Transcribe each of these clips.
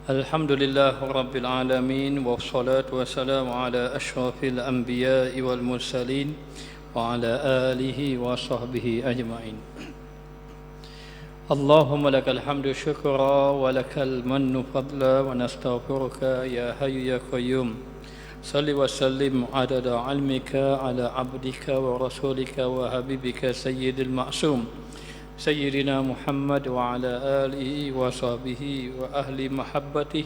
الحمد لله رب العالمين والصلاة والسلام على أشرف الأنبياء والمرسلين وعلى آله وصحبه أجمعين. اللهم لك الحمد شكرا ولك المن فضلا ونستغفرك يا حي يا قيوم. صل وسلم عدد علمك على عبدك ورسولك وحبيبك سيد المعصوم سيدنا محمد وعلى آله وصحبه وأهل محبته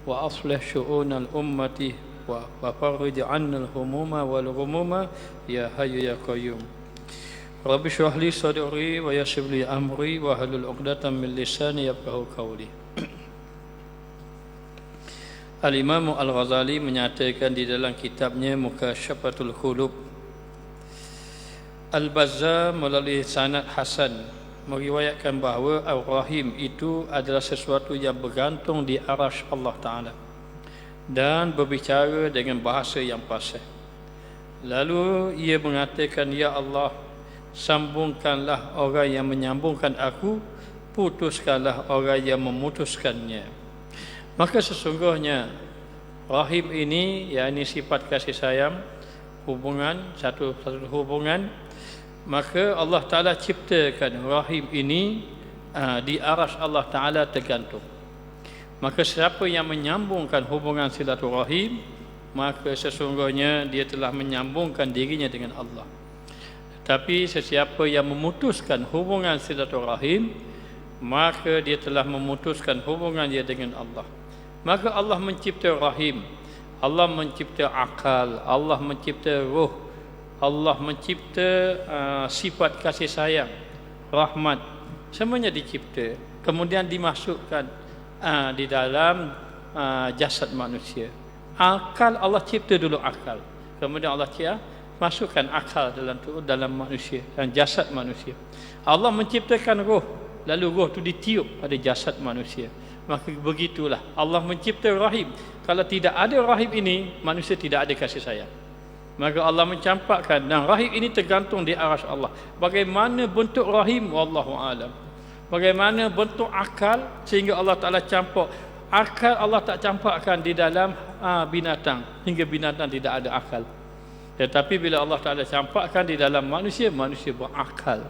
وأصلح شؤون الأمة وفرج عنا الهموم والغموم يا حي يا قيوم. رب اشرح لي صدري ويسر لي أمري واحلل عقدة من لساني يفقهوا قولي. Al-Imam Al-Ghazali menyatakan di dalam kitabnya Mukasyafatul Qulub, Al-Bazzar melalui sanad hasan meriwayatkan bahawa Ar-Rahim itu adalah sesuatu yang bergantung di arasy Allah Ta'ala dan berbicara dengan bahasa yang fasih. Lalu ia mengatakan, Ya Allah, sambungkanlah orang yang menyambungkan aku, putuskanlah orang yang memutuskannya. Maka sesungguhnya Rahim ini, yakni sifat kasih sayang, hubungan, satu hubungan. Maka Allah Ta'ala ciptakan Rahim ini di arasy Allah Ta'ala tergantung. Maka siapa yang menyambungkan hubungan silaturahim, maka sesungguhnya dia telah menyambungkan dirinya dengan Allah. Tapi sesiapa yang memutuskan hubungan silaturahim, maka dia telah memutuskan hubungan dia dengan Allah. Maka Allah mencipta rahim, Allah mencipta akal, Allah mencipta ruh, Allah mencipta sifat kasih sayang, rahmat, semuanya dicipta, kemudian dimasukkan di dalam jasad manusia. Akal Allah cipta dulu akal, kemudian Allah masukkan akal dalam manusia dan jasad manusia. Allah menciptakan ruh, lalu ruh itu ditiup pada jasad manusia. Maka begitulah Allah mencipta rahim. Kalau tidak ada rahim ini, manusia tidak ada kasih sayang. Maka Allah mencampakkan, dan rahim ini tergantung di arasy Allah. Bagaimana bentuk rahim, wallahu alam. Bagaimana bentuk akal, sehingga Allah Ta'ala campak. Akal Allah tak campakkan di dalam binatang, hingga binatang tidak ada akal. Tetapi bila Allah Ta'ala campakkan di dalam manusia, manusia berakal.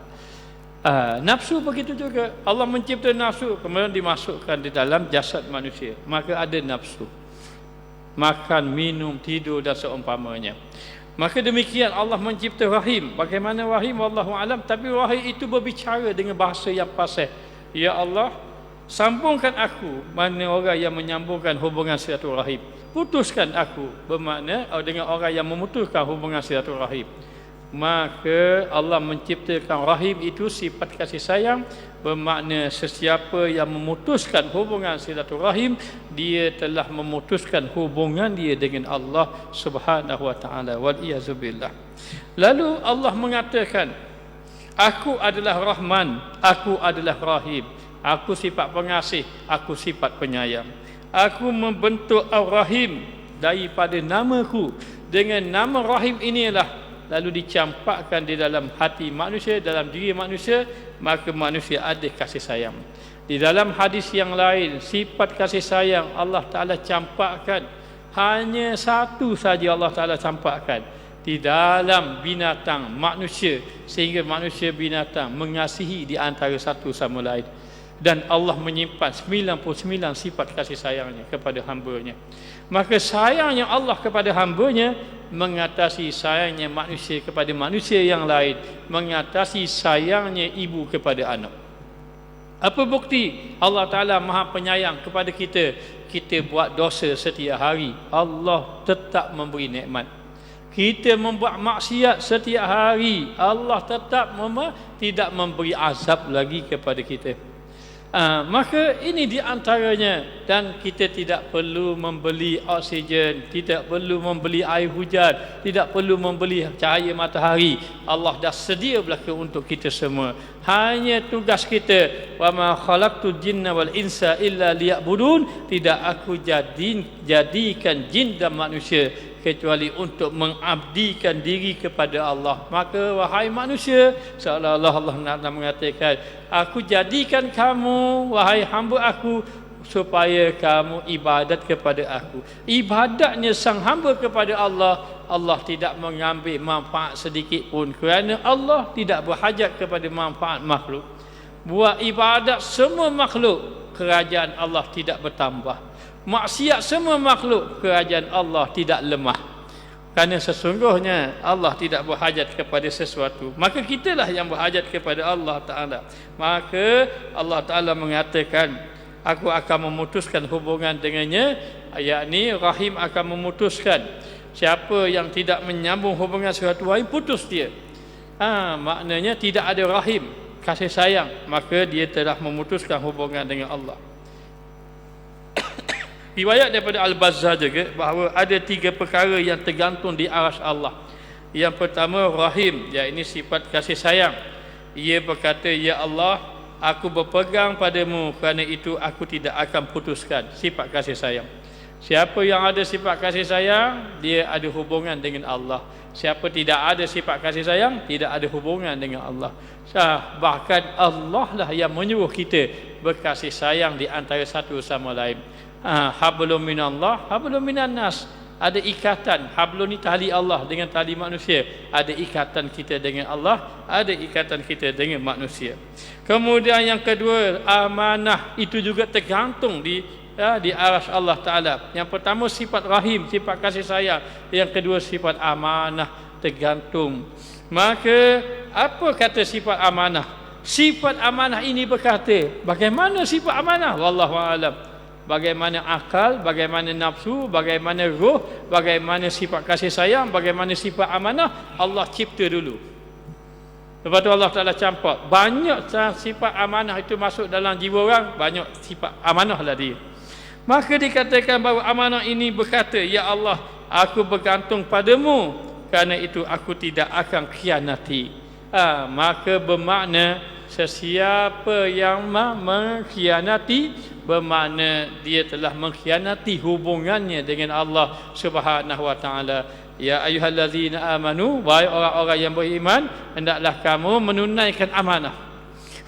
Nafsu begitu juga. Allah mencipta nafsu, kemudian dimasukkan di dalam jasad manusia. Maka ada nafsu. Makan, minum, tidur dan seumpamanya. Maka demikian Allah mencipta rahim. Bagaimana rahim, wallahu alam. Tapi rahim itu berbicara dengan bahasa yang fasih. Ya Allah, sambungkan aku. Mana orang yang menyambungkan hubungan silaturahim, putuskan aku. Bermakna dengan orang yang memutuskan hubungan silaturahim. Maka Allah menciptakan rahim itu sifat kasih sayang. Bermakna sesiapa yang memutuskan hubungan silaturahim, dia telah memutuskan hubungan dia dengan Allah Subhanahu wa ta'ala. Wal-iyazubillah. Lalu Allah mengatakan, aku adalah Rahman, aku adalah Rahim. Aku sifat pengasih, aku sifat penyayang. Aku membentuk Ar-Rahim daripada namaku. Dengan nama Rahim inilah lalu dicampakkan di dalam hati manusia, dalam diri manusia, maka manusia ada kasih sayang. Di dalam hadis yang lain, sifat kasih sayang Allah Ta'ala campakkan, hanya satu saja Allah Ta'ala campakkan di dalam binatang manusia, sehingga manusia binatang mengasihi di antara satu sama lain. Dan Allah menyimpan 99 sifat kasih sayangnya kepada hamba-Nya. Maka sayangnya Allah kepada hamba-Nya mengatasi sayangnya manusia kepada manusia yang lain, mengatasi sayangnya ibu kepada anak. Apa bukti Allah Ta'ala Maha Penyayang kepada kita? Kita buat dosa setiap hari, Allah tetap memberi nikmat. Kita membuat maksiat setiap hari, Allah tetap tidak memberi azab lagi kepada kita. Maka ini di antaranya. Dan kita tidak perlu membeli oksigen, tidak perlu membeli air hujan, tidak perlu membeli cahaya matahari. Allah dah sedia belaka untuk kita semua. Hanya tugas kita, wa ma khalaqtul jinna wal insa illa liya'budun, tidak aku jadikan jin dan manusia kecuali untuk mengabdikan diri kepada Allah. Maka wahai manusia, seolah-olah Allah nak mengatakan, aku jadikan kamu wahai hamba aku supaya kamu ibadat kepada aku. Ibadatnya sang hamba kepada Allah, Allah tidak mengambil manfaat sedikit pun, kerana Allah tidak berhajat kepada manfaat makhluk. Buat ibadat semua makhluk, kerajaan Allah tidak bertambah. Maksiat semua makhluk, kerajaan Allah tidak lemah. Kerana sesungguhnya Allah tidak berhajat kepada sesuatu, maka kitalah yang berhajat kepada Allah Ta'ala. Maka Allah Ta'ala mengatakan, aku akan memutuskan hubungan dengannya, yakni Rahim akan memutuskan. Siapa yang tidak menyambung hubungan sesuatu Rahim, putus dia. Maknanya tidak ada Rahim, kasih sayang, maka dia telah memutuskan hubungan dengan Allah. Riwayat daripada Al-Bazzar juga bahawa ada 3 perkara yang tergantung di arasy Allah. Yang pertama Rahim, iaitu sifat kasih sayang. Ia berkata, ya Allah, aku berpegang padamu, kerana itu aku tidak akan putuskan. Sifat kasih sayang. Siapa yang ada sifat kasih sayang, dia ada hubungan dengan Allah. Siapa tidak ada sifat kasih sayang, tidak ada hubungan dengan Allah. Bahkan Allah lah yang menyuruh kita berkasih sayang di antara satu sama lain. Hablum minallah, hablum minan nas. Ada ikatan. Hablum ni tali Allah dengan tali manusia. Ada ikatan kita dengan Allah, ada ikatan kita dengan manusia. Kemudian yang kedua, amanah itu juga tergantung di arasy Allah Ta'ala. Yang pertama sifat Rahim, sifat kasih sayang. Yang kedua sifat amanah, tergantung. Maka apa kata sifat amanah? Sifat amanah ini berkata, bagaimana sifat amanah? Wallahu a'lam. Bagaimana akal, bagaimana nafsu, bagaimana roh, bagaimana sifat kasih sayang, bagaimana sifat amanah, Allah cipta dulu. Lepas tu Allah Ta'ala campak. Banyak sifat amanah itu masuk dalam jiwa orang, banyak sifat amanah lah dia. Maka dikatakan bahawa amanah ini berkata, ya Allah, aku bergantung padamu, kerana itu aku tidak akan khianati. Maka bermakna sesiapa yang mengkhianati, bermakna dia telah mengkhianati hubungannya dengan Allah Subhanahu wa Ta'ala. Ya ayyuhallazina amanu, wahai orang-orang yang beriman, hendaklah kamu menunaikan amanah.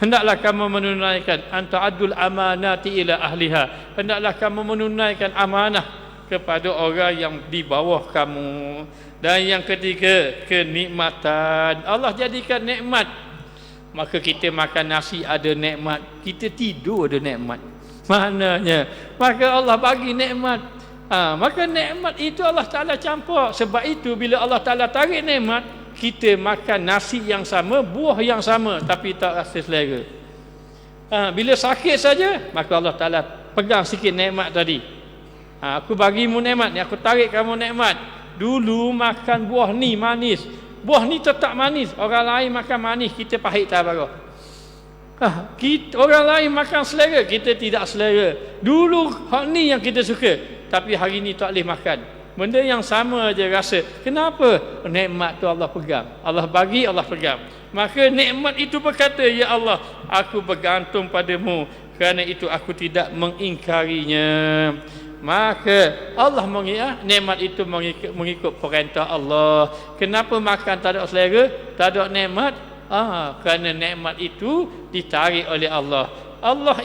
Hendaklah kamu menunaikan anta'addul amanati ila ahliha. Hendaklah kamu menunaikan amanah kepada orang yang di bawah kamu. Dan yang ketiga, kenikmatan. Allah jadikan nikmat. Maka kita makan nasi ada nikmat, kita tidur ada nikmat. Maknanya, maka Allah bagi nikmat. Maka nikmat itu Allah Ta'ala campur. Sebab itu bila Allah Ta'ala tarik nikmat, kita makan nasi yang sama, buah yang sama, tapi tak rasa selera. Bila sakit saja, maka Allah Ta'ala pegang sikit nikmat tadi. Aku bagimu nikmat ni, aku tarik kamu nikmat. Dulu makan buah ni manis, buah ni tetap manis. Orang lain makan manis, kita pahit tak barang. Orang lain makan selera, kita tidak selera. Dulu hak ni yang kita suka, tapi hari ni tak boleh makan. Benda yang sama aja rasa. Kenapa? Nikmat tu Allah pegang. Allah bagi, Allah pegang. Maka nikmat itu berkata, ya Allah, aku bergantung padamu, kerana itu aku tidak mengingkarinya. Maka Allah nikmat itu mengikut perintah Allah. Kenapa makan tak ada selera, tak ada nikmat? Kerana nikmat itu ditarik oleh Allah. Allah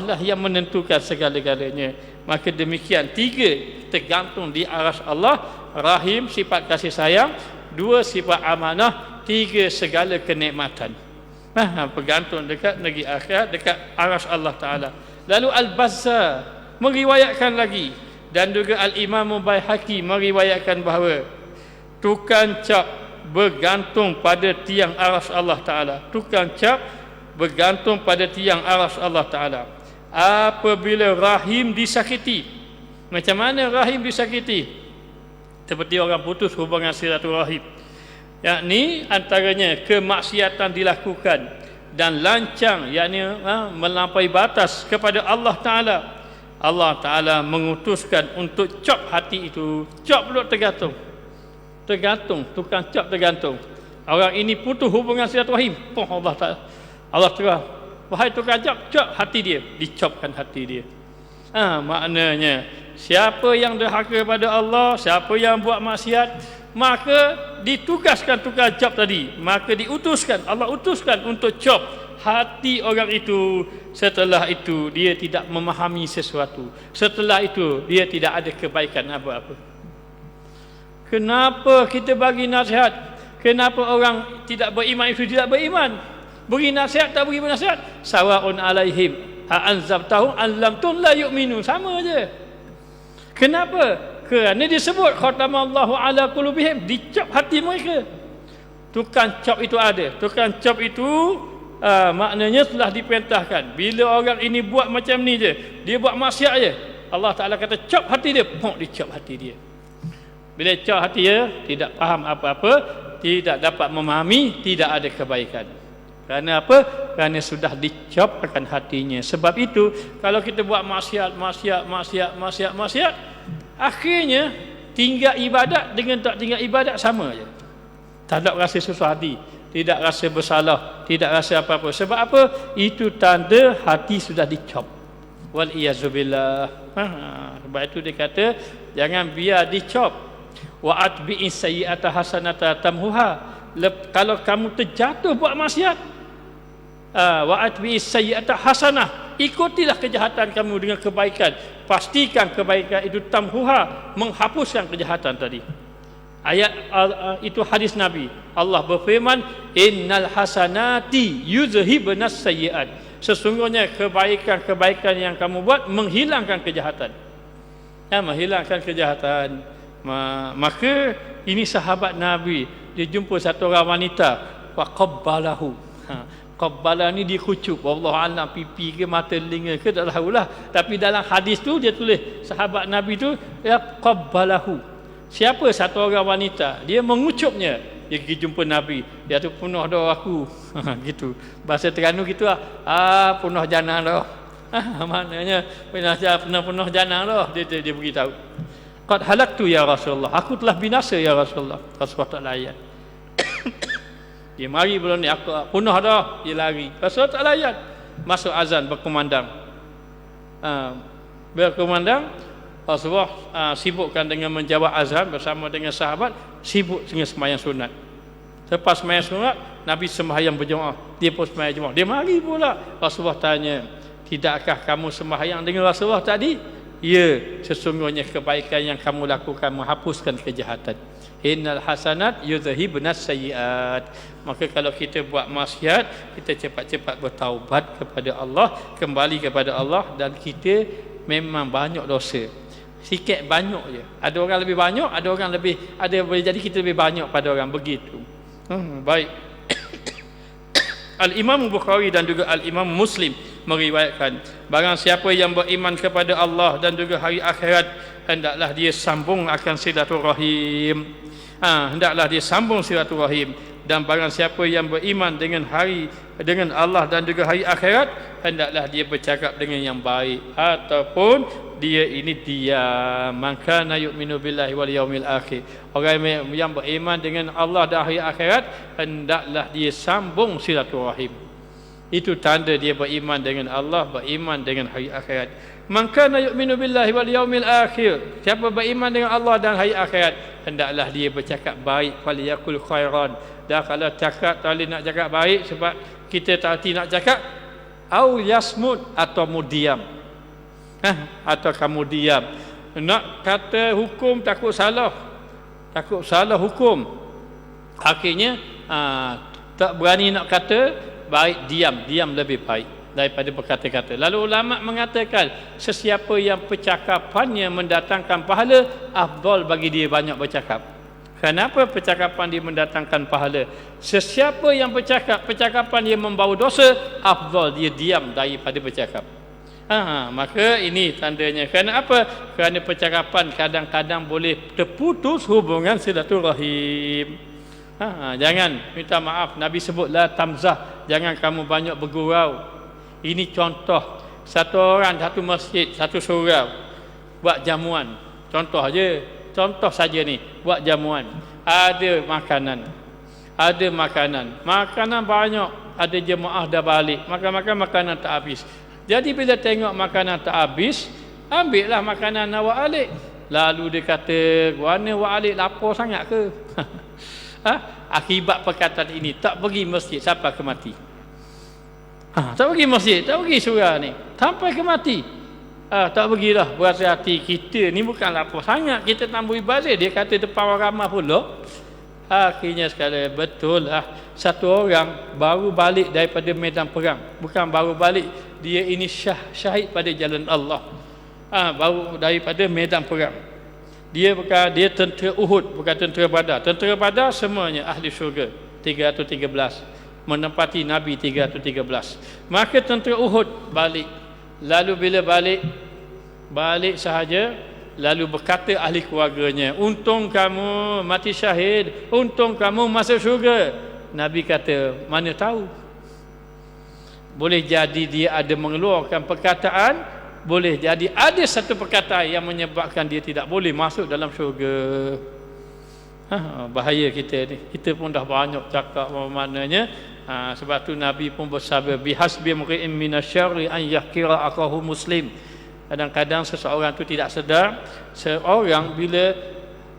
lah yang menentukan segala-galanya. Maka demikian, 3 tergantung di arasy Allah. Rahim, sifat kasih sayang. 2 sifat amanah. 3 segala kenikmatan. Bergantung dekat negeri akhirat, dekat arasy Allah Ta'ala. Lalu Al-Bazzar meriwayatkan lagi, dan juga Al-Imam Baihaqi meriwayatkan bahawa tukang cap bergantung pada tiang arasy Allah Ta'ala. Tukang cap bergantung pada tiang arasy Allah Ta'ala. Apabila rahim disakiti, macam mana rahim disakiti? Seperti orang putus hubungan silaturahim, yakni antaranya kemaksiatan dilakukan dan lancang, yakni melampaui batas kepada Allah Ta'ala. Allah Ta'ala mengutuskan untuk cop hati itu. Cop pula tergantung. Tukang cop tergantung. Orang ini putus hubungan silaturahim, Allah Ta'ala, Allah terang, wahai tukang cop hati dia, dicopkan hati dia. Maknanya siapa yang derhaka pada Allah, siapa yang buat maksiat, maka ditugaskan tukang cop tadi, maka diutuskan, Allah utuskan untuk cop hati orang itu, setelah itu dia tidak memahami sesuatu, setelah itu dia tidak ada kebaikan apa-apa. Kenapa kita bagi nasihat? Kenapa orang tidak beriman itu tidak beriman? Beri nasihat tak beri nasihat, sawaun alaihim a anzabtahum allam tun la yu'minu, sama aje. Kenapa? Kerana disebut khatamallahu ala qulubihim, dicop hati mereka. Tukang cop itu ada. Tukang cop itu maknanya telah diperintahkan. Bila orang ini buat macam ni je, dia buat maksiat je, Allah Ta'ala kata cop hati dia, pok dicop hati dia. Bila cop hati dia, tidak faham apa-apa, tidak dapat memahami, tidak ada kebaikan. Kerana apa? Kerana sudah dicopkan hatinya. Sebab itu kalau kita buat maksiat, akhirnya tinggal ibadat dengan tak tinggal ibadat sama je. Tak ada rasa susah hati, tidak rasa bersalah, tidak rasa apa-apa. Sebab apa? Itu tanda hati sudah dicop. Wal iyazubillah. Sebab itu dia kata jangan biar dicop. Wa atbi'is sayyi'ata hasanata tamhuha. Kalau kamu terjatuh buat maksiat, wa atbi'is sayyi'ata hasanah, ikutilah kejahatan kamu dengan kebaikan. Pastikan kebaikan itu tamhuha, menghapuskan kejahatan tadi. Ayat itu hadis Nabi. Allah berfirman, innal hasanati yuzhibunas sayyi'at. Sesungguhnya kebaikan-kebaikan yang kamu buat menghilangkan kejahatan. Menghilangkan kejahatan. Maka ini sahabat Nabi, dia jumpa satu orang wanita, wa qabbalahu. Qabbala ni dia kucup, wallahu alam pipi ke mata telinga ke tak tahulah, tapi dalam hadis tu dia tulis sahabat Nabi tu ya qabbalahu. Siapa satu orang wanita, dia mengucupnya, dia pergi jumpa Nabi, dia tu penuh doa aku. Gitu bahasa Terengganu gitulah, penuh jana dah. Maknanya penuh jana dah, dia beritahu, qad halaktu ya Rasulullah, aku telah binasa ya Rasulullah. Rasulullah tak layan. Dia mari belum ni, aku penuh dah, dia lari. Rasulullah tak layan. Masuk azan berkumandang. Berkumandang, Rasulullah sibukkan dengan menjawab azan bersama dengan sahabat, sibuk dengan sembahyang sunat. Lepas sembahyang sunat, Nabi sembahyang berjemaah, dia pun sembahyang jemaah. Dia mari pula. Rasulullah tanya, tidakkah kamu sembahyang dengan Rasulullah tadi? Ya, sesungguhnya kebaikan yang kamu lakukan menghapuskan kejahatan. Innal hasanat yuzhibunas sayyiat. Maka kalau kita buat maksiat, kita cepat-cepat bertaubat kepada Allah, kembali kepada Allah, dan kita memang banyak dosa. Sikit banyak je. Ada orang lebih banyak, ada orang lebih, ada boleh jadi kita lebih banyak pada orang begitu. Baik. Al-Imam Bukhari dan juga Al-Imam Muslim meriwayatkan, barang siapa yang beriman kepada Allah dan juga hari akhirat, hendaklah dia sambung akan silaturahim. Hendaklah dia sambung silaturahim. Dan barang siapa yang beriman dengan Allah dan juga hari akhirat, hendaklah dia bercakap dengan yang baik, ataupun dia ini diam. Maka na yu'minu billahi wal yaumil akhir. Orang yang beriman dengan Allah dan hari akhirat, hendaklah dia sambung silaturahim. Itu tanda dia beriman dengan Allah, beriman dengan hari akhirat. Maka na yu'minu billahi wal yaumil akhir. Siapa beriman dengan Allah dan hari akhirat, hendaklah dia bercakap baik, faliyakul khairan. Dan kalau cakap tak boleh nak cakap baik sebab kita tak hati nak cakap, au yasmut, atau mudiam. Atau kamu diam. Nak kata hukum takut salah hukum, akhirnya tak berani nak kata baik, diam lebih baik daripada berkata-kata. Lalu ulama mengatakan, sesiapa yang percakapannya mendatangkan pahala, afdal bagi dia banyak bercakap. Kenapa percakapan dia mendatangkan pahala? Sesiapa yang percakapan dia membawa dosa, afdal dia diam daripada bercakap. Maka ini tandanya. Kerana apa? Kerana percakapan kadang-kadang boleh terputus hubungan silaturahim. Jangan minta maaf. Nabi sebut la tamzah, jangan kamu banyak bergurau. Ini contoh. Satu orang, satu masjid, satu surau buat jamuan. Contoh saja ni, buat jamuan. Ada makanan banyak, ada jemaah dah balik, makan makanan tak habis. Jadi bila tengok makanan tak habis, ambillah makanan awak alik. Lalu dia kata, "Warna awak alik lapar sangat ke?" Akibat perkataan ini, tak pergi masjid sampai ke mati. Tak pergi masjid, tak pergi surau ni, sampai ke mati. Tak pergilah. Berasa hati kita ni bukanlah apa sangat, kita tambah ibadah. Dia kata depan orang ramai pula. Akhirnya sekali betul lah, satu orang baru balik daripada medan perang. Bukan baru balik, dia ini syahid pada jalan Allah. Baru daripada medan perang. Dia tentera Uhud, bukan tentera Badar. Tentera Badar semuanya ahli syurga, 313, menempati Nabi 313. Maka tentera Uhud balik. Lalu bila balik sahaja, lalu berkata ahli keluarganya, untung kamu mati syahid, untung kamu masuk syurga. Nabi kata, mana tahu. Boleh jadi dia ada mengeluarkan perkataan, boleh jadi ada satu perkataan yang menyebabkan dia tidak boleh masuk dalam syurga. Bahaya kita ni. Kita pun dah banyak cakap maknanya. Sebab tu Nabi pun bersabda, bihasbi mri'in minasyarri an yahkira akahu muslim. Kadang-kadang seseorang tu tidak sedar, seorang bila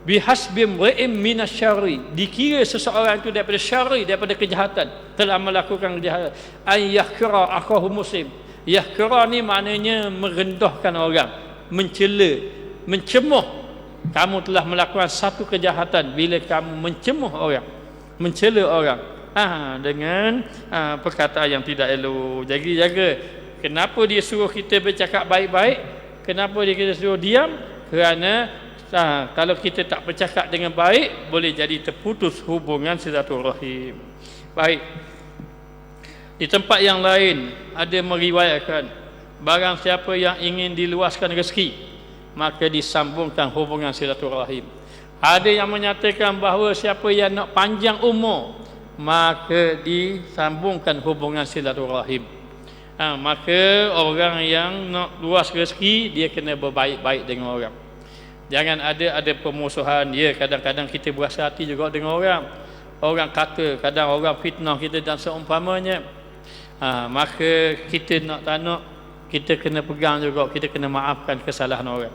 bihasbi mri'in minasyarri, dikira seseorang itu daripada syarri, daripada kejahatan, telah melakukan kejahatan, an yahkira akahu muslim. Yahkira ni maknanya merendahkan orang, mencela, mencemuh. Kamu telah melakukan satu kejahatan bila kamu mencemuh orang, mencela orang dengan perkataan yang tidak elok. Jadi jaga. Kenapa dia suruh kita bercakap baik-baik? Kenapa dia suruh diam? Kerana kalau kita tak bercakap dengan baik, boleh jadi terputus hubungan silaturahim. Baik. Di tempat yang lain ada meriwayatkan, barang siapa yang ingin diluaskan rezeki, maka disambungkan hubungan silaturahim. Ada yang menyatakan bahawa siapa yang nak panjang umur, maka disambungkan hubungan silaturahim. Maka orang yang nak luas rezeki, dia kena berbaik-baik dengan orang. Jangan ada permusuhan. Ya, kadang-kadang kita berasa hati juga dengan orang. Orang kata, kadang orang fitnah kita dan seumpamanya. Maka kita nak tak nak, kita kena pegang juga, kita kena maafkan kesalahan orang.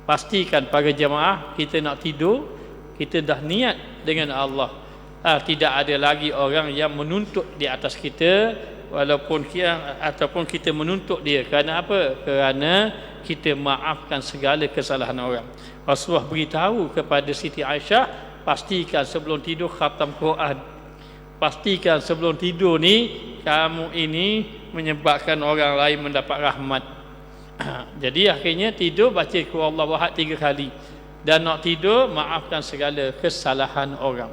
Pastikan para jemaah, kita nak tidur, kita dah niat dengan Allah. Tidak ada lagi orang yang menuntut di atas kita, walaupun ataupun kita menuntut dia. Kerana apa? Kerana kita maafkan segala kesalahan orang. Rasulullah beritahu kepada Siti Aisyah, pastikan sebelum tidur khatam Quran. Pastikan sebelum tidur ni, kamu ini menyebabkan orang lain mendapat rahmat. Jadi akhirnya tidur baca Qul Huwallahu Ahad 3 kali. Dan nak tidur, maafkan segala kesalahan orang.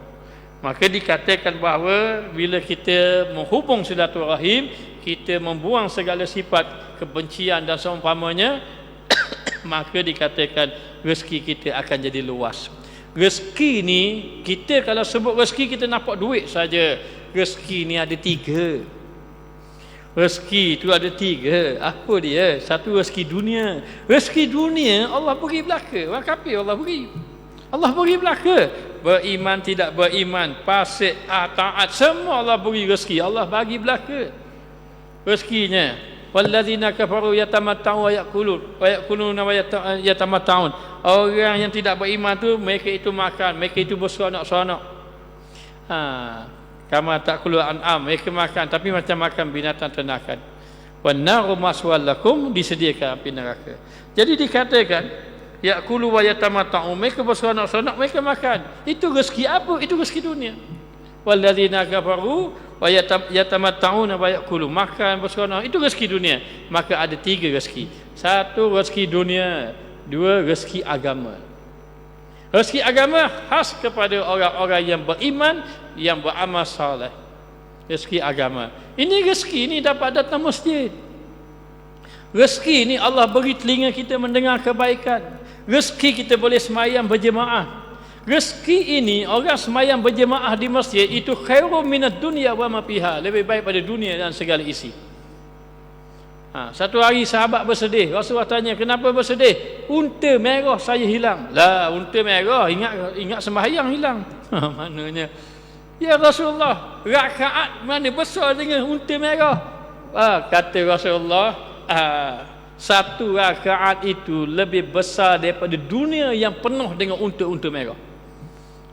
Maka dikatakan bahawa bila kita menghubung silaturahim, kita membuang segala sifat kebencian dan seumpamanya, maka dikatakan rezeki kita akan jadi luas. Rezeki ni, kita kalau sebut rezeki, kita nampak duit saja. Rezeki ni ada 3. Rezeki tu ada 3. Apa dia? Satu rezeki dunia. Rezeki dunia Allah beri belaka. Orang kafir Allah beri. Allah beri belaka. Beriman tidak beriman, fasik taat, semua Allah beri rezeki. Allah bagi belaka rezekinya. Wallazina kafaru yatamatta'un wa ya'kuluna wa yatamatta'un. Orang yang tidak beriman tu, mereka itu makan, mereka itu berseronok-seronok. Kama ta'kulu an'am, mereka makan tapi macam makan binatang ternakan. Wan naru maswal lakum, disediakan api neraka. Jadi dikatakan ya'kulu wa yatamatta'un, mereka berseronok-seronok, mereka makan. Itu rezeki apa? Itu rezeki dunia. Wallazina kafaru wa yatamatta'una wa ya'kulu, makan berseronok, itu rezeki dunia. Maka ada 3 rezeki. 1 rezeki dunia, 2 rezeki agama. Rezeki agama khas kepada orang-orang yang beriman, yang beramal saleh. Rezeki agama. Ini rezeki ni dapat datang masjid. Rezeki ni Allah beri telinga kita mendengar kebaikan. Rezeki kita boleh semayang berjemaah. Rezeki ini orang semayang berjemaah di masjid itu khairum minad dunya wa ma fiha, lebih baik pada dunia dan segala isi. Satu hari sahabat bersedih. Rasulullah tanya, kenapa bersedih? Unta merah saya hilang. Lah, unta merah ingat sembahyang hilang. Maknanya, ya Rasulullah, rakaat mana besar dengan unta merah? Kata Rasulullah, 1 rakaat itu lebih besar daripada dunia yang penuh dengan unta-unta merah.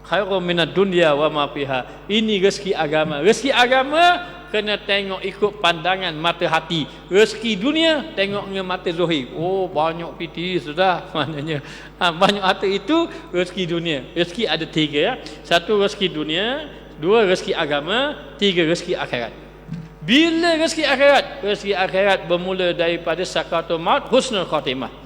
Khairum minad dunya wa ma fiha. Ini rezeki agama. Rezeki agama kena tengok ikut pandangan mata hati. Rezeki dunia tengok dengan mata zahir. Oh, banyak piti sudah. Maknanya banyak harta itu rezeki dunia. Rezeki ada 3 ya. 1 rezeki dunia, 2 rezeki agama, 3 rezeki akhirat. Bila rezeki akhirat? Rezeki akhirat bermula daripada sakaratul maut, husnul khatimah.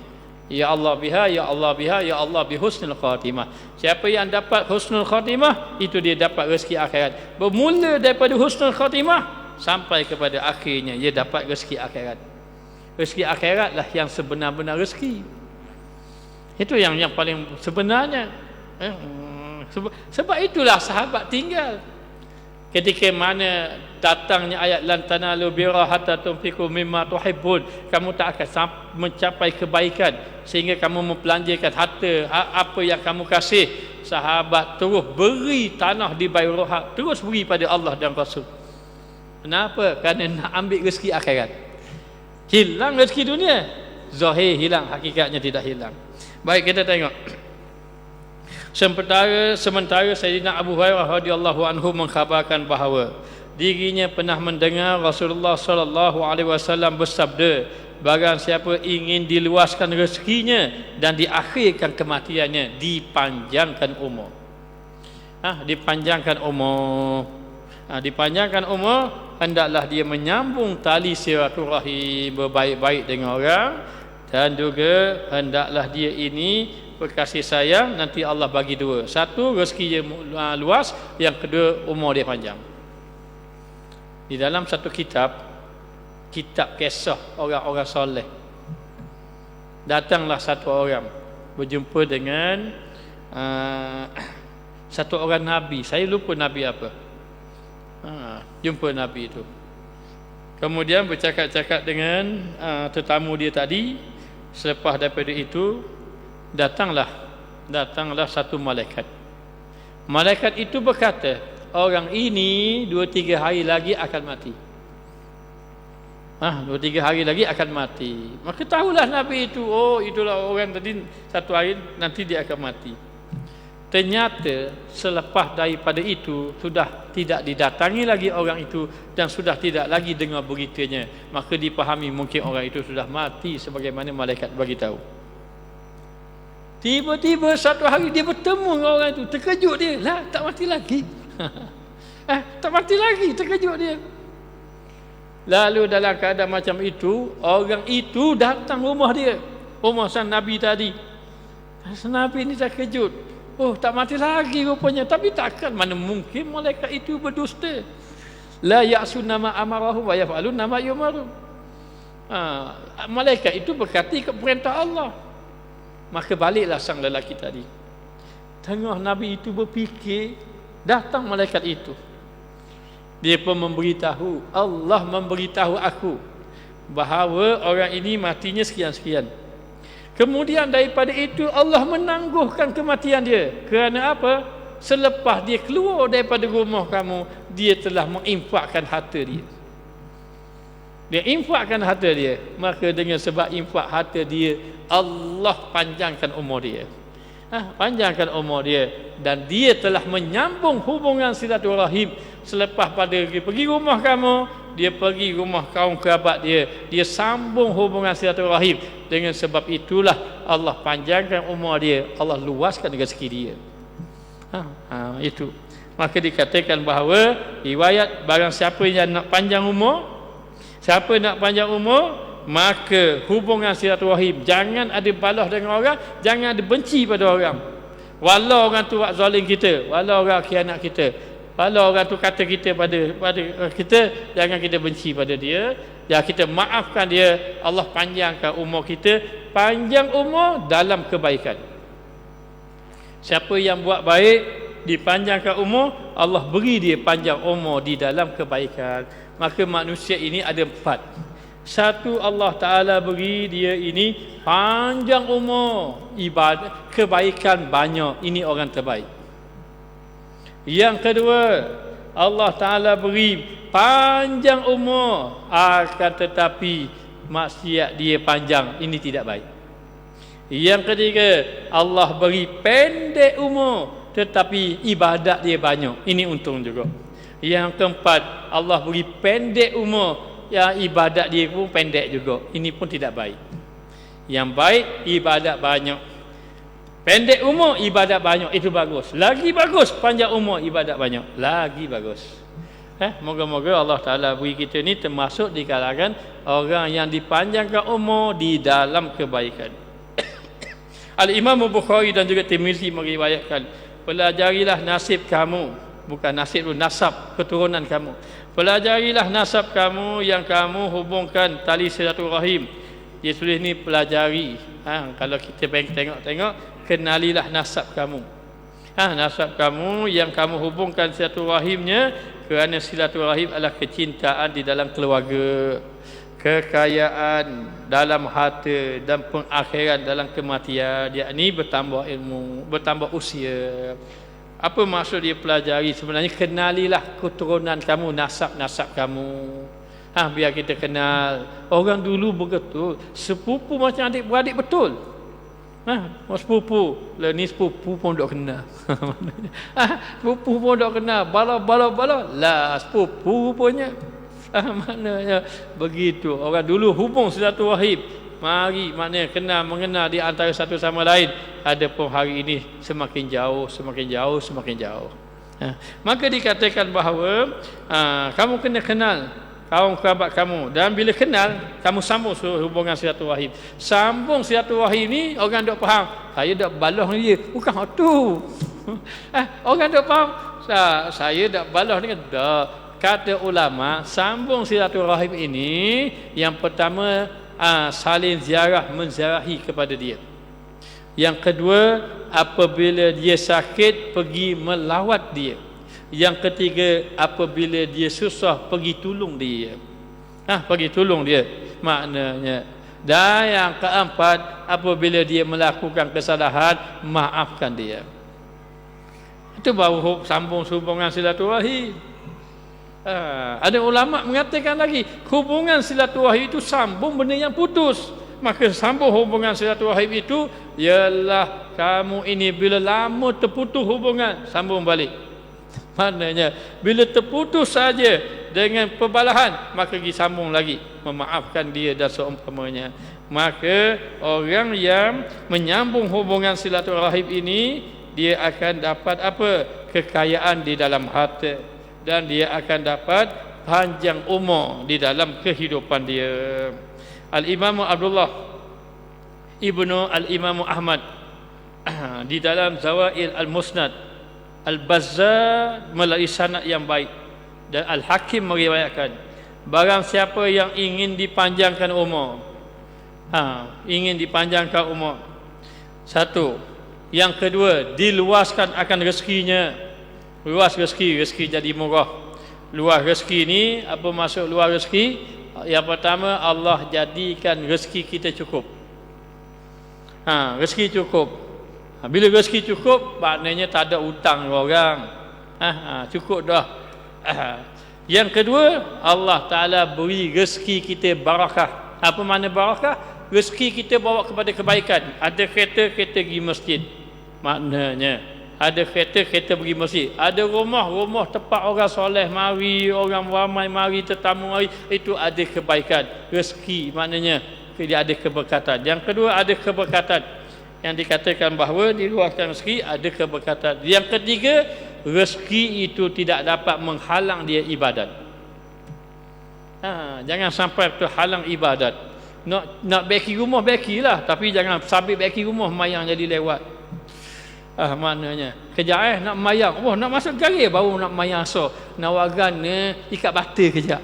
Ya Allah biha, ya Allah biha, ya Allah bi husnul khatimah. Siapa yang dapat husnul khatimah, itu dia dapat rezeki akhirat. Bermula daripada husnul khatimah sampai kepada akhirnya dia dapat rezeki akhirat. Rezeki akhiratlah yang sebenar-benar rezeki. Itu yang paling sebenarnya. Sebab itulah sahabat tinggal. Ketika mana datangnya ayat lan tanalu birra hatta tunfiqu mimma tuhibbun, kamu tak akan mencapai kebaikan sehingga kamu membelanjakan harta apa yang kamu kasih. Sahabat terus beri tanah di Bayrah, terus beri pada Allah dan Rasul. Kenapa? Kerana nak ambil rezeki akhirat. Hilang rezeki dunia, zahir hilang, hakikatnya tidak hilang. Baik, kita tengok. Sementara Sayyidina Abu Hurairah radhiyallahu anhu mengkhabarkan bahawa dirinya pernah mendengar Rasulullah sallallahu alaihi wasallam bersabda, barang siapa ingin diluaskan rezekinya dan diakhirkan kematiannya, dipanjangkan umur. Dipanjangkan umur. Dipanjangkan umur, hendaklah dia menyambung tali silaturahim, berbaik-baik dengan orang, dan juga hendaklah dia ini berkasih sayang. Nanti Allah bagi 2. 1 rezeki dia luas, yang kedua umur dia panjang. Di dalam satu kitab kisah orang-orang soleh, datanglah satu orang berjumpa dengan satu orang nabi. Saya lupa nabi apa. Jumpa nabi itu, kemudian bercakap-cakap dengan tetamu dia tadi. Selepas daripada itu datanglah satu malaikat. Malaikat itu berkata, orang ini 2-3 hari lagi akan mati. 2-3 hari lagi akan mati. Maka tahulah Nabi itu, oh itulah orang tadi, satu hari nanti dia akan mati. Ternyata selepas daripada itu sudah tidak didatangi lagi orang itu dan sudah tidak lagi dengar beritanya. Maka dipahami mungkin orang itu sudah mati sebagaimana malaikat bagi tahu. Tiba-tiba satu hari dia bertemu dengan orang itu, terkejut dia. Lah, tak mati lagi. Tak mati lagi, terkejut dia. Lalu dalam keadaan macam itu, orang itu datang rumah dia, rumah sang Nabi tadi. Nabi ini terkejut. Oh, tak mati lagi rupanya. Tapi takkan, mana mungkin malaikat itu berdusta. La ya'sunna ma amarahu wa yaf'aluna ma yu'maru. Malaikat itu berkati ke perintah Allah. Maka baliklah sang lelaki tadi. Tengah Nabi itu berfikir, datang malaikat itu. Dia pun memberitahu, Allah memberitahu aku bahawa orang ini matinya sekian-sekian. Kemudian daripada itu Allah menangguhkan kematian dia. Kerana apa? Selepas dia keluar daripada rumah kamu, dia telah menginfakkan harta dia. Dia infakkan harta dia. Maka dengan sebab infak harta dia, Allah panjangkan umur dia. Panjangkan umur dia. Dan dia telah menyambung hubungan silaturahim. Selepas pada dia pergi rumah kamu, dia pergi rumah kaum kerabat dia, dia sambung hubungan silaturahim. Dengan sebab itulah Allah panjangkan umur dia, Allah luaskan rezeki dia. Itu. Maka dikatakan bahawa riwayat, barang siapa yang nak panjang umur, siapa nak panjang umur, maka hubungan silaturahim, jangan ada balas dengan orang, jangan ada benci pada orang. Walau orang tu buat zalim kita, walau orang khianat kita, walau orang tu kata kita pada kita, jangan kita benci pada dia, dan kita maafkan dia. Allah panjangkan umur kita, panjang umur dalam kebaikan. Siapa yang buat baik, dipanjangkan umur, Allah beri dia panjang umur di dalam kebaikan. Maka manusia ini ada 4. Satu, Allah Ta'ala beri dia ini panjang umur, ibadat, kebaikan banyak, ini orang terbaik. Yang kedua, Allah Ta'ala beri panjang umur, akan tetapi maksiat dia panjang, ini tidak baik. Yang ketiga, Allah beri pendek umur, tetapi ibadat dia banyak, ini untung juga. Yang keempat, Allah beri pendek umur, ya ibadat dia pun pendek juga. Ini pun tidak baik. Yang baik ibadat banyak. Pendek umur ibadat banyak, itu bagus. Lagi bagus panjang umur ibadat banyak, lagi bagus. Moga-moga Allah Ta'ala beri kita ni termasuk di kalangan orang yang dipanjangkan umur di dalam kebaikan. Al-Imam Bukhari dan juga Tirmizi meriwayatkan, pelajarilah nasib kamu, bukan nasib, nasab keturunan kamu. Pelajarilah nasab kamu yang kamu hubungkan tali silaturahim. Dia tulis ni pelajari. Kalau kita tengok-tengok, kenalilah nasab kamu. Nasab kamu yang kamu hubungkan silaturahimnya, kerana silaturahim adalah kecintaan di dalam keluarga, kekayaan dalam harta dan pengakhiran dalam kematian. Yakni bertambah ilmu, bertambah usia. Apa maksud dia pelajari? Sebenarnya kenalilah keturunan kamu, nasab-nasab kamu. Biar kita kenal. Orang dulu begitu, sepupu macam adik-beradik betul. Sepupu, lah ni sepupu pun dok kenal. Sepupu pun dok kenal. Bala. Lah sepupu rupanya. Maknanya begitu. Orang dulu hubung silaturahim. Mari maknanya kenal mengenal di antara satu sama lain. Adapun hari ini semakin jauh. Maka dikatakan bahawa kamu kena kenal kaum kerabat kamu, dan bila kenal kamu sambung hubungan silaturahim. Sambung silaturahim ni orang dok faham, saya dak balah dia, bukan hak tu. Orang dok faham, saya dak balah dengan dak. Kata ulama, sambung silaturahim ini yang pertama saling ziarah, menziarahi kepada dia. Yang kedua, apabila dia sakit pergi melawat dia. Yang ketiga, apabila dia susah pergi tolong dia. Pergi tolong dia maknanya. Dan yang keempat, apabila dia melakukan kesalahan, maafkan dia. Itu baru sambung hubungan silaturahim. Ada ulama mengatakan lagi, hubungan silaturahim itu sambung benda yang putus. Maka sambung hubungan silaturahim itu ialah kamu ini bila lama terputus hubungan, sambung balik. Maknanya bila terputus saja dengan perbalahan, maka pergi sambung lagi, memaafkan dia dan seumpamanya. Maka orang yang menyambung hubungan silaturahim ini, dia akan dapat apa? Kekayaan di dalam harta, dan dia akan dapat panjang umur di dalam kehidupan dia. Al-Imam Abdullah Ibnu Al-Imam Ahmad di dalam Zawail Al-Musnad, Al-Bazzar melalui sanad yang baik, dan Al-Hakim meriwayatkan, barang siapa yang ingin dipanjangkan umur, ingin dipanjangkan umur, satu. Yang kedua, diluaskan akan rezekinya. Luas rezeki jadi murah. Luas rezeki ni, apa maksud luas rezeki? Yang pertama, Allah jadikan rezeki kita cukup. Rezeki cukup. Bila rezeki cukup, maknanya tak ada hutang orang. Cukup dah. Yang kedua, Allah Ta'ala beri rezeki kita barakah. Apa makna barakah? Rezeki kita bawa kepada kebaikan. Ada kereta pergi masjid, maknanya ada kereta pergi masjid. Ada rumah tempat orang soleh mari, orang ramai mari, tetamu mari, itu ada kebaikan. Rezeki maknanya dia ada keberkatan. Yang kedua, ada keberkatan yang dikatakan bahawa diluaskan rezeki, ada keberkatan. Yang ketiga, rezeki itu tidak dapat menghalang dia ibadat. Jangan sampai terhalang ibadat. Nak beki rumah, bekilah, tapi jangan sampai beki rumah mayang jadi lewat. Maknanya kejap nak mayang, nak masuk garis baru nak mayang so. Nak wagan ikat bata kejap.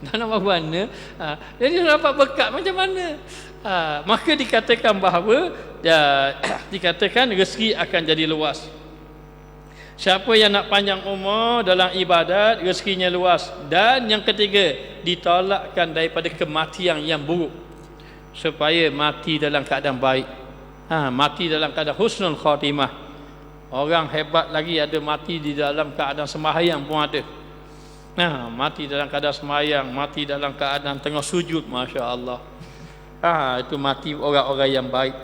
Nak wagan jadi dapat berkat macam mana? Maka dikatakan bahawa dikatakan rezeki akan jadi luas. Siapa yang nak panjang umur dalam ibadat, rezekinya luas. Dan yang ketiga, ditolakkan daripada kematian yang buruk, supaya mati dalam keadaan baik. Mati dalam keadaan husnul khatimah. Orang hebat lagi ada mati di dalam keadaan sembahyang pun ada. Mati dalam keadaan sembahyang, mati dalam keadaan tengah sujud, Masya Allah. Itu mati orang-orang yang baik.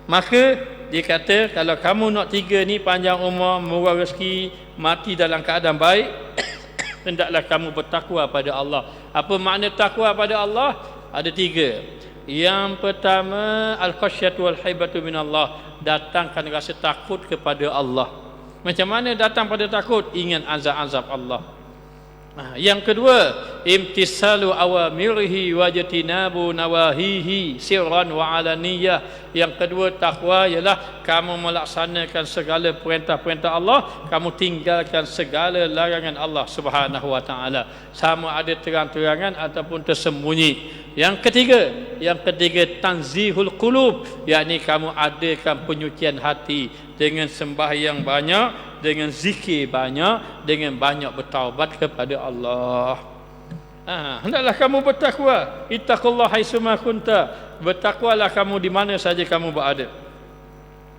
Maka dia kata, kalau kamu nak tiga ni, panjang umur, murah rezeki, mati dalam keadaan baik, hendaklah kamu bertakwa pada Allah. Apa makna takwa pada Allah? Ada 3. Yang pertama, al-khasyatu wal haibatu minallah, datangkan rasa takut kepada Allah. Macam mana datang pada takut? Ingat azab-azab Allah. Yang kedua, imtisalu awamirihi wajtinabu nawahihi sirran wa alaniyah. Yang kedua, takwa ialah kamu melaksanakan segala perintah-perintah Allah, kamu tinggalkan segala larangan Allah Subhanahu wa taala, sama ada terang-terangan ataupun tersembunyi. Yang ketiga tanzihul qulub, yakni kamu adakan penyucian hati dengan sembahyang banyak, dengan zikir banyak, dengan banyak bertaubat kepada Allah. Hendaklah kamu bertakwa. Ittaqullah haitsuma kunta. Bertakwalah kamu di mana saja kamu berada.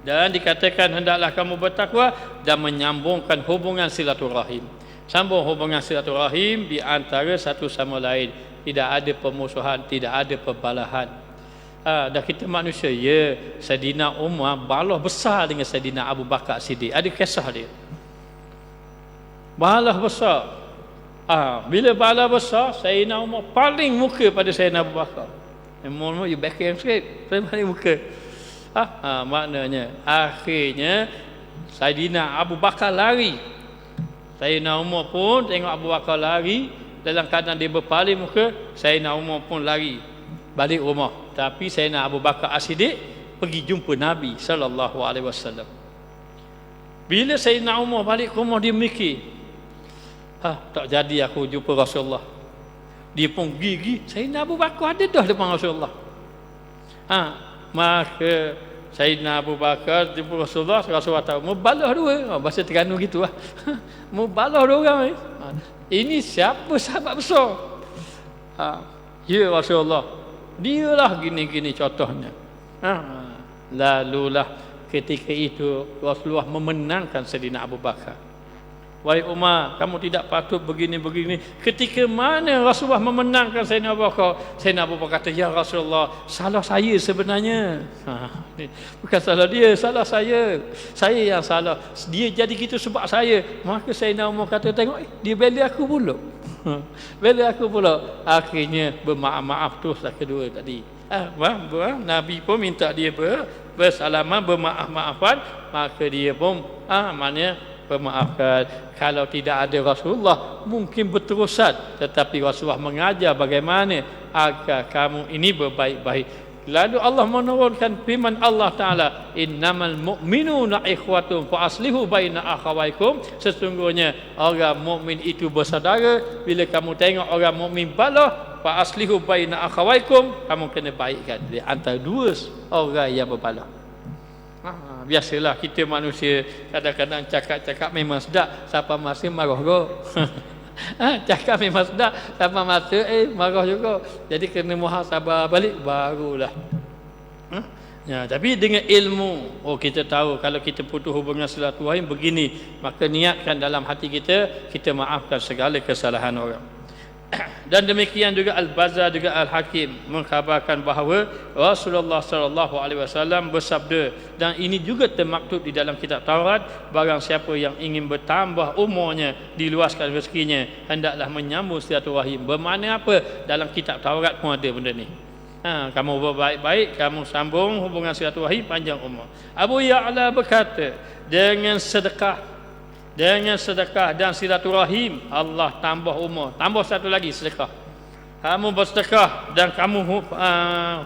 Dan dikatakan hendaklah kamu bertakwa dan menyambungkan hubungan silaturahim. Sambung hubungan silaturahim di antara satu sama lain. Tidak ada permusuhan, tidak ada perbalahan. Dah kita manusia, ya, Saidina Umar balah besar dengan Saidina Abu Bakar Siddiq. Ada kisah dia. Balah besar. Bila balah besar, Saidina Umar paling muka pada Saidina Abu Bakar. Mohon you back him sikit, paling muka. Maknanya akhirnya Saidina Abu Bakar lari. Saidina Umar pun tengok Abu Bakar lari, dalam keadaan dia berpaling muka, Saidina Umar pun lari balik rumah. Tapi Saidina Abu Bakar As-Siddiq pergi jumpa Nabi sallallahu alaihi wasallam. Bila Saidina Umar balik ke rumah, dia mikir, tak jadi aku jumpa Rasulullah. Dia pun gigi, Saidina Abu Bakar ada dah depan Rasulullah. Maka Saidina Abu Bakar jumpa Rasulullah, Rasulullah tahu, mau balah dua. Bahasa Terengganu gitulah. Mau balah dua orang. Ini siapa sahabat besar? Ya Rasulullah, dialah gini-gini contohnya. Lalulah ketika itu Rasulullah memenangkan Saidina Abu Bakar. Wahai Umar, kamu tidak patut begini-begini. Ketika mana Rasulullah memenangkan Saidina Abu Bakar, Saidina Abu Bakar kata, ya Rasulullah, salah saya sebenarnya. Bukan salah dia, salah saya. Saya yang salah. Dia jadi gitu sebab saya. Maka Saidina Umar kata, tengok, dia bela aku pula. Bela aku pula. Akhirnya bermaaf-maaf teruslah kedua tadi. Nabi pun minta dia bersalaman, bermaaf-maafan. Maka dia pun maknanya bermaafkan. Kalau tidak ada Rasulullah, mungkin berterusan. Tetapi Rasulullah mengajar bagaimana agar kamu ini berbaik-baik. Lalu Allah menurunkan firman Allah Ta'ala, innamal mu'minuna ikhwatun fa aslihu baina akhawaikum. Sesungguhnya orang mukmin itu bersaudara. Bila kamu tengok orang mukmin balah, fa aslihu baina akhawaikum, kamu kena baikkan di antara dua orang yang berbalah. Biasalah kita manusia kadang-kadang cakap-cakap memang sedap, siapa masa marah go. Cakap memang sedap, siapa masa marah juga. Jadi kena muhasabah balik barulah. Tapi dengan ilmu, kita tahu kalau kita putus hubungan silaturahim begini, maka niatkan dalam hati kita, kita maafkan segala kesalahan orang. Dan demikian juga Al-Bazzar juga Al-Hakim mengkhabarkan bahawa Rasulullah sallallahu alaihi wasallam bersabda, dan ini juga termaktub di dalam kitab Taurat, barang siapa yang ingin bertambah umurnya, diluaskan rezekinya, hendaklah menyambung silaturahim. Bermakna apa? Dalam kitab Taurat pun ada benda ni. Kamu berbaik-baik, kamu sambung hubungan silaturahim, panjang umur. Abu Ya'la berkata, dengan sedekah dan silaturahim Allah tambah umur. Tambah satu lagi, sedekah. Kamu bersedekah dan kamu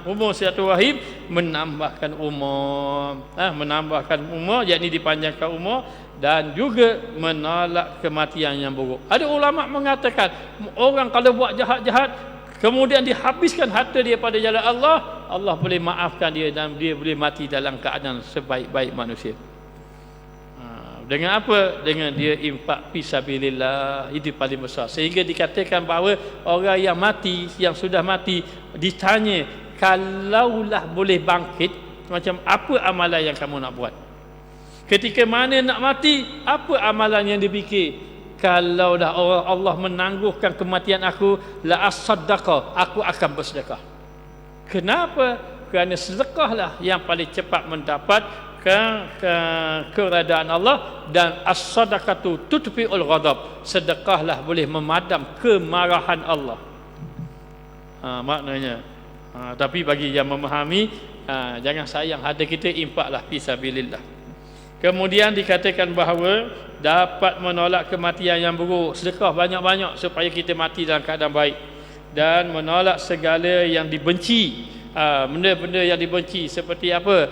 hubung silaturahim, menambahkan umur. Menambahkan umur, yakni dipanjangkan umur, dan juga menolak kematian yang buruk. Ada ulama mengatakan, orang kalau buat jahat-jahat kemudian dihabiskan harta dia pada jalan Allah, Allah boleh maafkan dia dan dia boleh mati dalam keadaan sebaik-baik manusia. Dengan apa? Dengan dia infak fisabilillah. Itu paling besar. Sehingga dikatakan bahawa orang yang mati, yang sudah mati, ditanya, kalaulah boleh bangkit, macam apa amalan yang kamu nak buat? Ketika mana nak mati, apa amalan yang dipikir? Kalau dah Allah menangguhkan kematian aku, la as-saddaqah, aku akan bersedekah. Kenapa? Kerana sedekahlah yang paling cepat mendapat keredaan Allah, dan as-sadaqatu tudfi'ul ghadab, sedekahlah boleh memadam kemarahan Allah. Maknanya tapi bagi yang memahami, jangan sayang harta kita, infaklah fisabilillah. Kemudian dikatakan bahawa dapat menolak kematian yang buruk, sedekah banyak-banyak supaya kita mati dalam keadaan baik, dan menolak segala yang dibenci. Benda-benda yang dibenci seperti apa?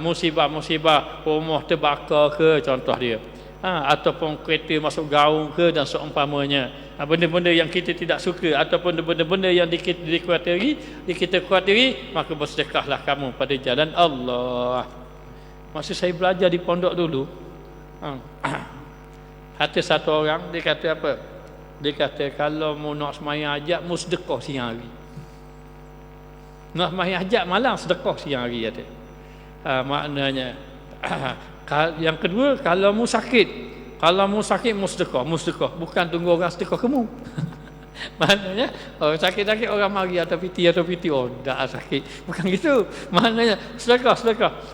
Musibah-musibah, rumah terbakar ke, contoh dia, ataupun kereta masuk gaung ke, dan seumpamanya. Benda-benda yang kita tidak suka, ataupun benda-benda yang kita khawatiri, maka bersedekahlah kamu pada jalan Allah. Masa saya belajar di pondok dulu, kata satu orang, dia kata apa? Dia kata kalau mau nak sembahyang hajat, mu sedekah siang hari. Nak sembahyang hajat malam, sedekah siang hari, kata. Maknanya yang kedua, kalau mu sakit mu sedekah, bukan tunggu orang sedekah kamu. Maknanya orang sakit orang mari atau piti, oh dah sakit, bukan gitu. Maknanya sedekah.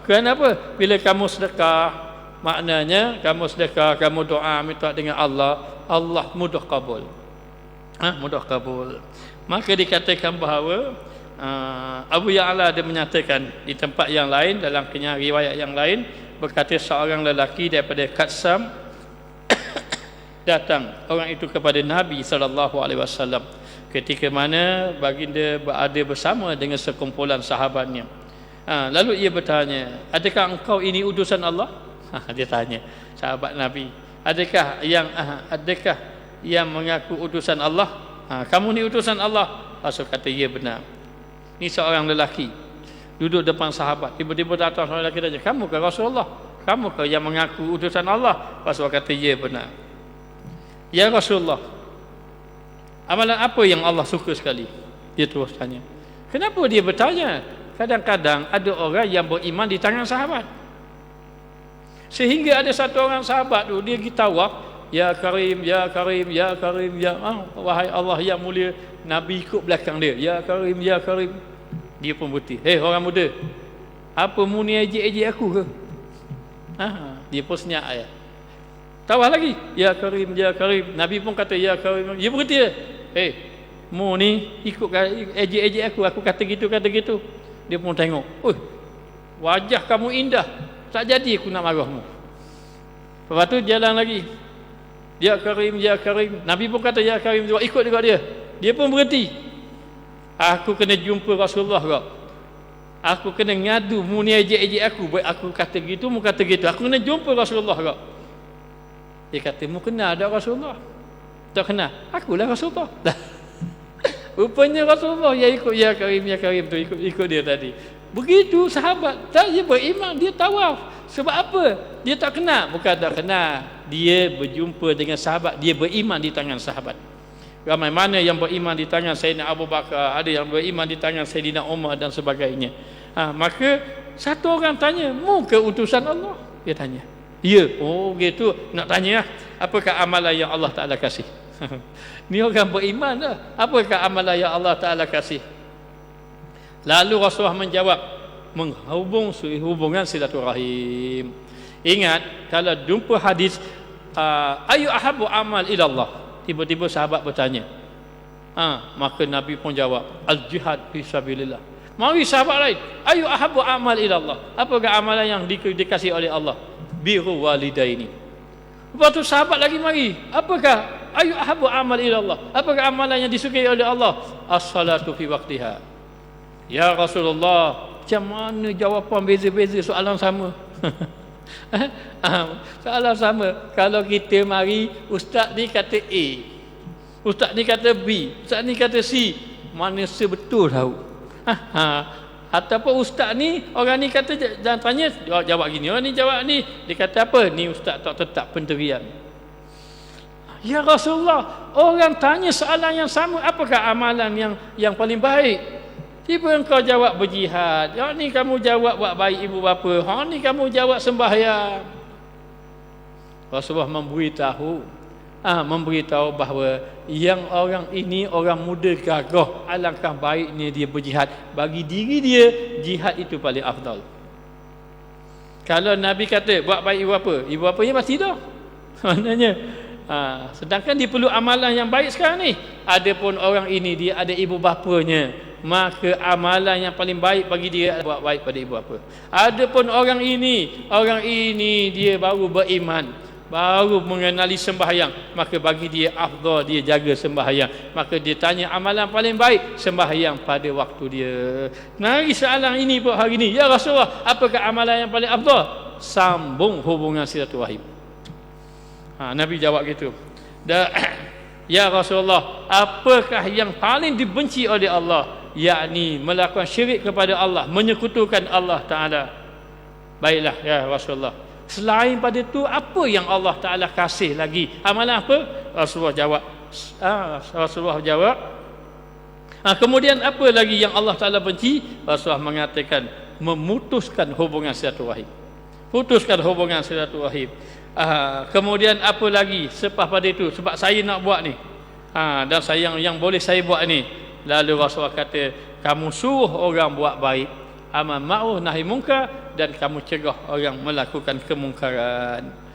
Kenapa? Bila kamu sedekah, maknanya kamu sedekah, kamu doa minta dengan Allah mudah kabul. Mudah kabul. Maka dikatakan bahawa Abu Ya'la dia menyatakan di tempat yang lain, dalam riwayat yang lain, berkata seorang lelaki daripada Qatsam datang orang itu kepada Nabi SAW ketika mana baginda berada bersama dengan sekumpulan sahabatnya. Lalu ia bertanya, adakah engkau ini utusan Allah? Dia tanya sahabat Nabi, adakah yang mengaku utusan Allah? Kamu ni utusan Allah? Rasul kata, ya benar. Ini seorang lelaki duduk depan sahabat, tiba-tiba datang seorang lelaki tanya, kamu ke Rasulullah? Kamu ke yang mengaku utusan Allah? Rasul kata, ya benar. Ya Rasulullah, amalan apa yang Allah suka sekali? Dia terus tanya. Kenapa dia bertanya? Kadang-kadang ada orang yang beriman di tangan sahabat, sehingga ada satu orang sahabat tu, dia pergi tawaf, ya Karim, ya Karim, ya Karim, ya wahai Allah yang mulia. Nabi ikut belakang dia, ya Karim, ya Karim. Dia pun berhenti. Hei orang muda, apa mu ni ejek-ejek aku ke? Dia pun senyap ayat. Tawaf lagi, ya Karim, ya Karim. Nabi pun kata, ya Karim. Dia berhenti. Hei, mu ni ikut ejek-ejek aku kata gitu. Dia pun tengok, wajah kamu indah, tak jadi aku nak marahmu. Lepas tu jalan lagi, ya Karim, ya Karim. Nabi pun kata, ya Karim juga, ikut juga dia. Dia pun berhenti. Aku kena jumpa Rasulullah kau. Aku kena ngadu, mu ni ejek-ejek aku. Baik aku kata gitu, mu kata gitu. Aku kena jumpa Rasulullah kau. Dia kata, mu kenal tak Rasulullah? Tak kenal? Akulah Rasulullah. Rupanya Rasulullah yang ikut ya Karim tu, ikut dia tadi. Begitu sahabat, dia beriman, dia tawaf. Sebab apa? Dia tak kenal. Bukan tak kenal, dia berjumpa dengan sahabat, dia beriman di tangan sahabat. Ramai mana yang beriman di tangan Sayyidina Abu Bakar, ada yang beriman di tangan Sayyidina Umar dan sebagainya. Maka satu orang tanya, mu ke utusan Allah? Dia tanya, ya. Oh gitu, nak tanya apakah amalan yang Allah Ta'ala kasih? Ni orang beriman lah. Apakah amalan yang Allah Ta'ala kasih? Lalu Rasulullah menjawab, hubungan silaturahim. Ingat, kalau jumpa hadis ayu ahabu amal ilallah, tiba-tiba sahabat bertanya, maka Nabi pun jawab, al-jihad fisabilillah. Mari sahabat lain, ayu ahabu amal ilallah, apakah amalan yang dikasih oleh Allah? Birru walidaini. Lepas tu sahabat lagi mari, apakah ayu ahabu amal ilallah, apakah amalan yang disukai oleh Allah? As-salatu fi waqtiha. Ya Rasulullah, macam mana jawapan beza-beza soalan sama? Soalan sama. Kalau kita mari, ustaz ni kata A, ustaz ni kata B, ustaz ni kata C, mana sebetul tahu? Ataupun ustaz ni, orang ni kata, jangan tanya, jawab gini, orang ni jawab ni, dia kata apa? Ni ustaz tak tetap pendirian. Ya Rasulullah, orang tanya soalan yang sama, apakah amalan yang paling baik? Tiba engkau jawab berjihad, yang ni kamu jawab buat baik ibu bapa, hang ni kamu jawab sembahyang. Rasulullah memberitahu bahawa yang orang ini orang muda gagah, alangkah baiknya dia berjihad. Bagi diri dia, jihad itu paling afdal. Kalau Nabi kata buat baik ibu apanya pasti dah. Maknanya sedangkan dia perlu amalan yang baik sekarang ni. Adapun orang ini dia ada ibu bapanya, maka amalan yang paling baik bagi dia buat baik pada ibu bapa. Adapun orang ini dia baru beriman, baru mengenali sembahyang, maka bagi dia afdal dia jaga sembahyang. Maka dia tanya amalan paling baik, sembahyang pada waktu dia. Mari soalan ini pun hari ini, ya Rasulullah, apakah amalan yang paling afdal? Sambung hubungan silaturahim. Nabi jawab gitu. Ya Rasulullah, apakah yang paling dibenci oleh Allah? Yakni melakukan syirik kepada Allah, menyekutukan Allah Ta'ala. Baiklah ya Rasulullah, selain pada itu apa yang Allah Ta'ala kasih lagi? Amalan apa? Rasulullah jawab, kemudian apa lagi yang Allah Ta'ala benci? Rasulullah mengatakan memutuskan hubungan silaturahim. Putuskan hubungan silaturahim. Kemudian apa lagi selepas pada itu? Sebab saya nak buat ni, dan saya yang boleh saya buat ni. Lalu Rasulullah kata, kamu suruh orang buat baik, amar ma'ruf nahi munkar, dan kamu cegah orang melakukan kemungkaran.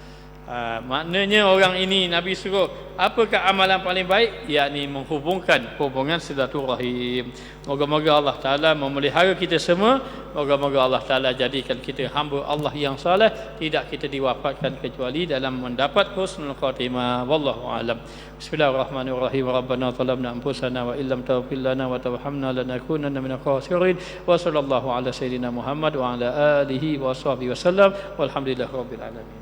Maknanya orang ini Nabi suruh, apakah amalan paling baik? Yakni menghubungkan hubungan silaturahim. Moga-moga Allah Ta'ala memelihara kita semua. Moga-moga Allah Ta'ala jadikan kita hamba Allah yang saleh, tidak kita diwafatkan kecuali dalam mendapat husnul khatimah. Wallahu a'lam. Bismillahirrahmanirrahim. Rabbana zalamna anfusana wa illam taghfir lana wa tarhamna lanakunanna minal khasirin. Wa sallallahu ala sayyidina Muhammad wa ala alihi wa sahbihi wasallam. Walhamdulillahirabbil alamin.